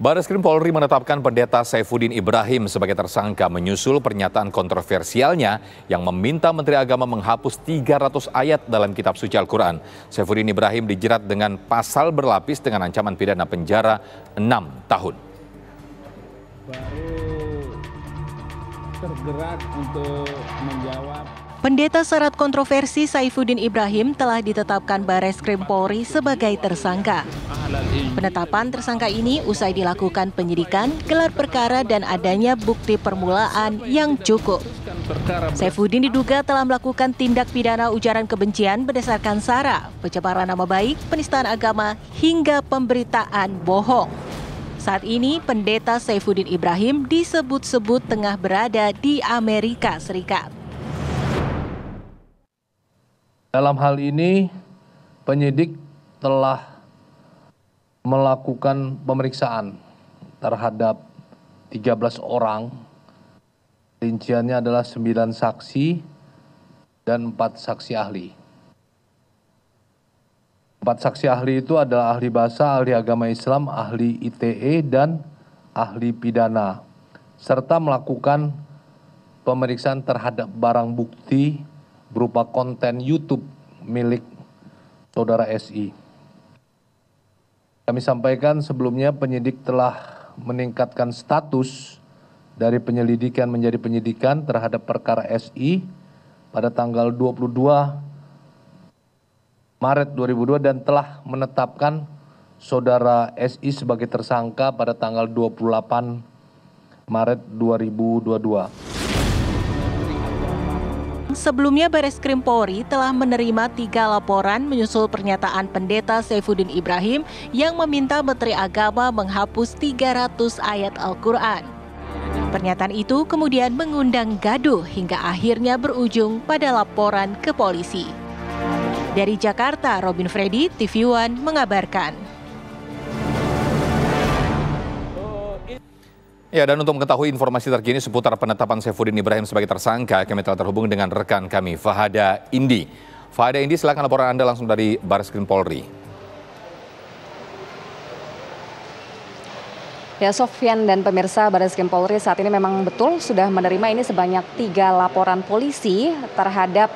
Bareskrim Polri menetapkan Pendeta Saifuddin Ibrahim sebagai tersangka menyusul pernyataan kontroversialnya yang meminta Menteri Agama menghapus 300 ayat dalam kitab suci Al-Quran. Saifuddin Ibrahim dijerat dengan pasal berlapis dengan ancaman pidana penjara 6 tahun. Baru tergerak untuk menjawab. Pendeta syarat kontroversi Saifuddin Ibrahim telah ditetapkan Bareskrim Polri sebagai tersangka. Penetapan tersangka ini usai dilakukan penyidikan, gelar perkara dan adanya bukti permulaan yang cukup. Saifuddin diduga telah melakukan tindak pidana ujaran kebencian berdasarkan sara, pencemaran nama baik, penistaan agama, hingga pemberitaan bohong. Saat ini, Pendeta Saifuddin Ibrahim disebut-sebut tengah berada di Amerika Serikat. Dalam hal ini, penyidik telah melakukan pemeriksaan terhadap 13 orang. Rinciannya adalah 9 saksi dan 4 saksi ahli. 4 saksi ahli itu adalah ahli bahasa, ahli agama Islam, ahli ITE, dan ahli pidana. Serta melakukan pemeriksaan terhadap barang bukti berupa konten YouTube milik saudara SI. Kami sampaikan sebelumnya penyidik telah meningkatkan status dari penyelidikan menjadi penyidikan terhadap perkara SI pada tanggal 22 Maret 2002 dan telah menetapkan saudara SI sebagai tersangka pada tanggal 28 Maret 2022. Sebelumnya, Bareskrim Polri telah menerima 3 laporan menyusul pernyataan Pendeta Saifuddin Ibrahim yang meminta Menteri Agama menghapus 300 ayat Al-Quran. Pernyataan itu kemudian mengundang gaduh hingga akhirnya berujung pada laporan ke polisi. Dari Jakarta, Robin Freddy, TV One mengabarkan. Ya, dan untuk mengetahui informasi terkini seputar penetapan Saifuddin Ibrahim sebagai tersangka, kami telah terhubung dengan rekan kami, Fahada Indi. Fahada Indi, silakan laporan Anda langsung dari Bareskrim Polri. Ya, Sofyan dan pemirsa, Bareskrim Polri saat ini memang betul sudah menerima ini sebanyak 3 laporan polisi terhadap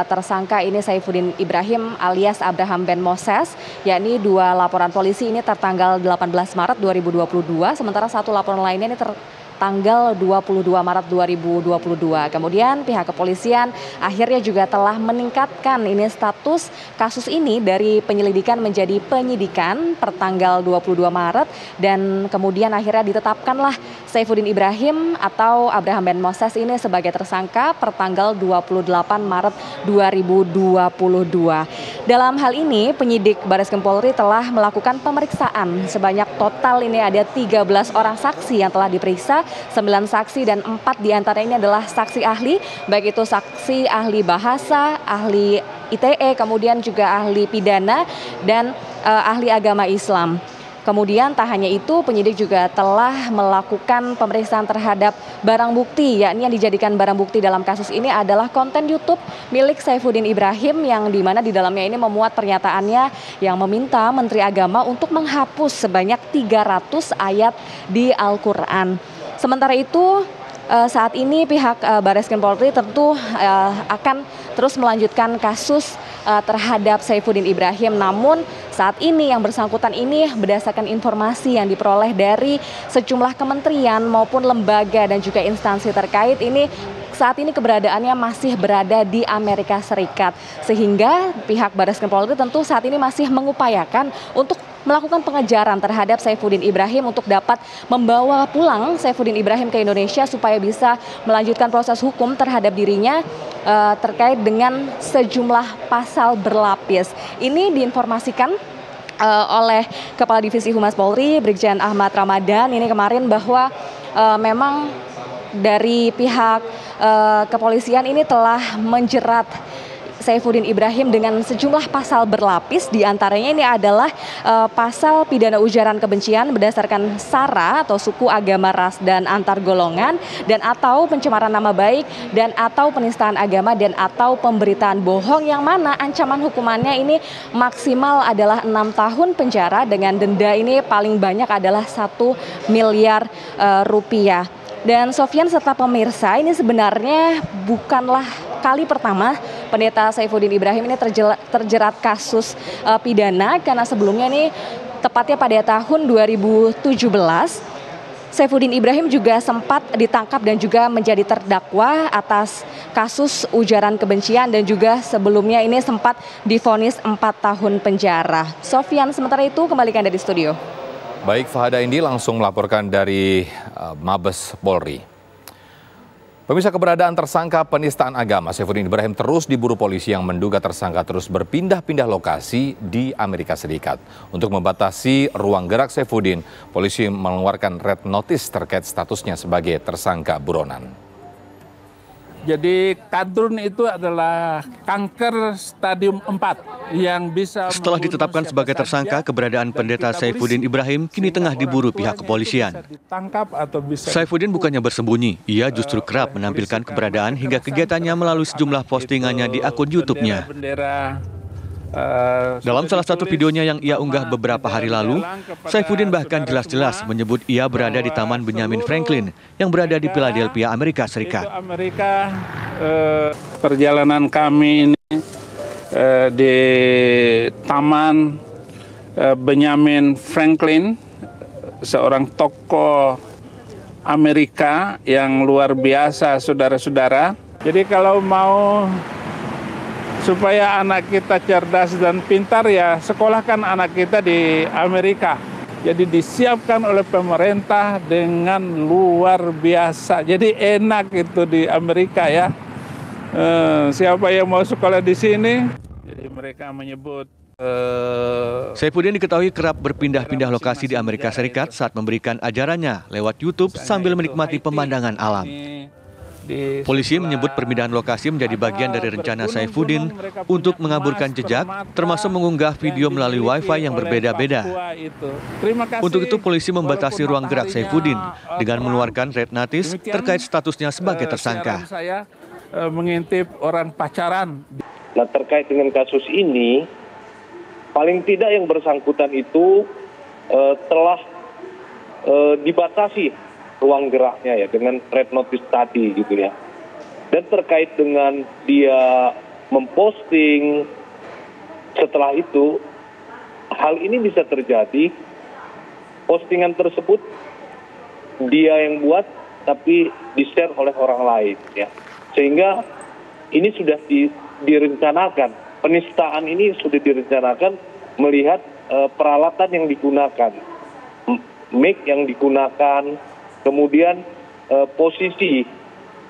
tersangka ini Saifuddin Ibrahim alias Abraham Ben Moses, yakni 2 laporan polisi ini tertanggal 18 Maret 2022, sementara 1 laporan lainnya ini tanggal 22 Maret 2022. Kemudian pihak kepolisian akhirnya juga telah meningkatkan ini status kasus ini dari penyelidikan menjadi penyidikan per tanggal 22 Maret dan kemudian akhirnya ditetapkanlah Saifuddin Ibrahim atau Abraham Ben Moses ini sebagai tersangka per tanggal 28 Maret 2022. Dalam hal ini penyidik Bareskrim Polri telah melakukan pemeriksaan sebanyak total ini ada 13 orang saksi yang telah diperiksa. 9 saksi dan 4 diantaranya adalah saksi ahli, baik itu saksi ahli bahasa, ahli ITE, kemudian juga ahli pidana dan ahli agama Islam. Kemudian tak hanya itu, penyidik juga telah melakukan pemeriksaan terhadap barang bukti, yakni yang dijadikan barang bukti dalam kasus ini adalah konten YouTube milik Saifuddin Ibrahim yang dimana di dalamnya ini memuat pernyataannya yang meminta Menteri Agama untuk menghapus sebanyak 300 ayat di Al-Quran. Sementara itu, saat ini pihak Bareskrim Polri tentu akan terus melanjutkan kasus terhadap Saifuddin Ibrahim. Namun saat ini yang bersangkutan ini berdasarkan informasi yang diperoleh dari sejumlah kementerian maupun lembaga dan juga instansi terkait ini saat ini keberadaannya masih berada di Amerika Serikat. Sehingga pihak Bareskrim Polri tentu saat ini masih mengupayakan untuk melakukan pengejaran terhadap Saifuddin Ibrahim untuk dapat membawa pulang Saifuddin Ibrahim ke Indonesia supaya bisa melanjutkan proses hukum terhadap dirinya terkait dengan sejumlah pasal berlapis. Ini diinformasikan oleh Kepala Divisi Humas Polri, Brigjen Ahmad Ramadan ini kemarin bahwa memang dari pihak kepolisian ini telah menjerat Saifuddin Ibrahim dengan sejumlah pasal berlapis, diantaranya ini adalah pasal pidana ujaran kebencian berdasarkan sara atau suku, agama, ras, dan antar golongan, dan atau pencemaran nama baik, dan atau penistaan agama, dan atau pemberitaan bohong, yang mana ancaman hukumannya ini maksimal adalah 6 tahun penjara dengan denda ini paling banyak adalah 1 miliar rupiah. Dan Sofyan serta pemirsa, ini sebenarnya bukanlah kali pertama Pendeta Saifuddin Ibrahim ini terjerat kasus pidana, karena sebelumnya ini tepatnya pada tahun 2017 Saifuddin Ibrahim juga sempat ditangkap dan juga menjadi terdakwa atas kasus ujaran kebencian, dan juga sebelumnya ini sempat divonis 4 tahun penjara. Sofyan, sementara itu kembalikan dari studio. Baik, Fahada Indi langsung melaporkan dari Mabes Polri. Pemirsa, keberadaan tersangka penistaan agama Saifuddin Ibrahim terus diburu polisi yang menduga tersangka terus berpindah-pindah lokasi di Amerika Serikat. Untuk membatasi ruang gerak Saifuddin, polisi mengeluarkan red notice terkait statusnya sebagai tersangka buronan. Jadi kadrun itu adalah kanker stadium 4 yang bisa... Setelah ditetapkan sebagai tersangka, keberadaan Pendeta Saifuddin Ibrahim kini tengah diburu pihak kepolisian. Saifuddin bukannya bersembunyi, ia justru kerap menampilkan keberadaan hingga kegiatannya melalui sejumlah postingannya di akun YouTube-nya. Dalam salah satu videonya yang ia unggah beberapa hari lalu, Saifuddin bahkan jelas-jelas menyebut ia berada di Taman Benjamin Franklin yang berada di Philadelphia, Amerika Serikat. Perjalanan kami ini di Taman Benjamin Franklin, seorang tokoh Amerika yang luar biasa, saudara-saudara. Jadi kalau mau supaya anak kita cerdas dan pintar, ya sekolahkan anak kita di Amerika. Jadi disiapkan oleh pemerintah dengan luar biasa. Jadi enak itu di Amerika ya. Siapa yang mau sekolah di sini? Jadi mereka menyebut Saifuddin diketahui kerap berpindah-pindah lokasi di Amerika Serikat saat memberikan ajarannya lewat YouTube sambil menikmati pemandangan alam. Polisi menyebut perpindahan lokasi menjadi bagian dari rencana Saifuddin untuk mengaburkan jejak, termasuk mengunggah video melalui Wi-Fi yang berbeda-beda. Untuk itu, polisi membatasi ruang gerak Saifuddin dengan mengeluarkan red notice terkait statusnya sebagai tersangka. Saya mengintip orang pacaran. Nah, terkait dengan kasus ini, paling tidak yang bersangkutan itu telah dibatasi ruang geraknya ya dengan red notice tadi gitu ya. Dan terkait dengan dia memposting setelah itu, hal ini bisa terjadi postingan tersebut dia yang buat tapi di-share oleh orang lain ya. Sehingga ini sudah direncanakan, penistaan ini sudah direncanakan melihat peralatan yang digunakan, mic yang digunakan, kemudian posisi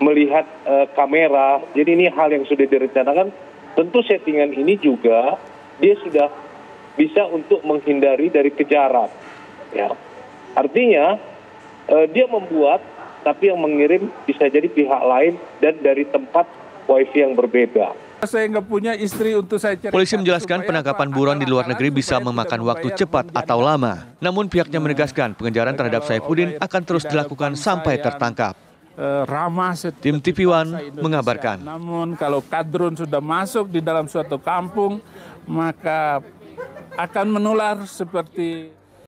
melihat kamera. Jadi ini hal yang sudah direncanakan. Tentu settingan ini juga dia sudah bisa untuk menghindari dari kejaran. Ya. Artinya dia membuat, tapi yang mengirim bisa jadi pihak lain dan dari tempat wifi yang berbeda. Saya nggak punya istri untuk saya cari. Polisi menjelaskan penangkapan buron di luar negeri bisa memakan waktu cepat atau lama. Namun pihaknya menegaskan pengejaran terhadap Saifuddin akan terus dilakukan sampai tertangkap. Tim TV One mengabarkan. Namun kalau kadrun sudah masuk di dalam suatu kampung, maka akan menular seperti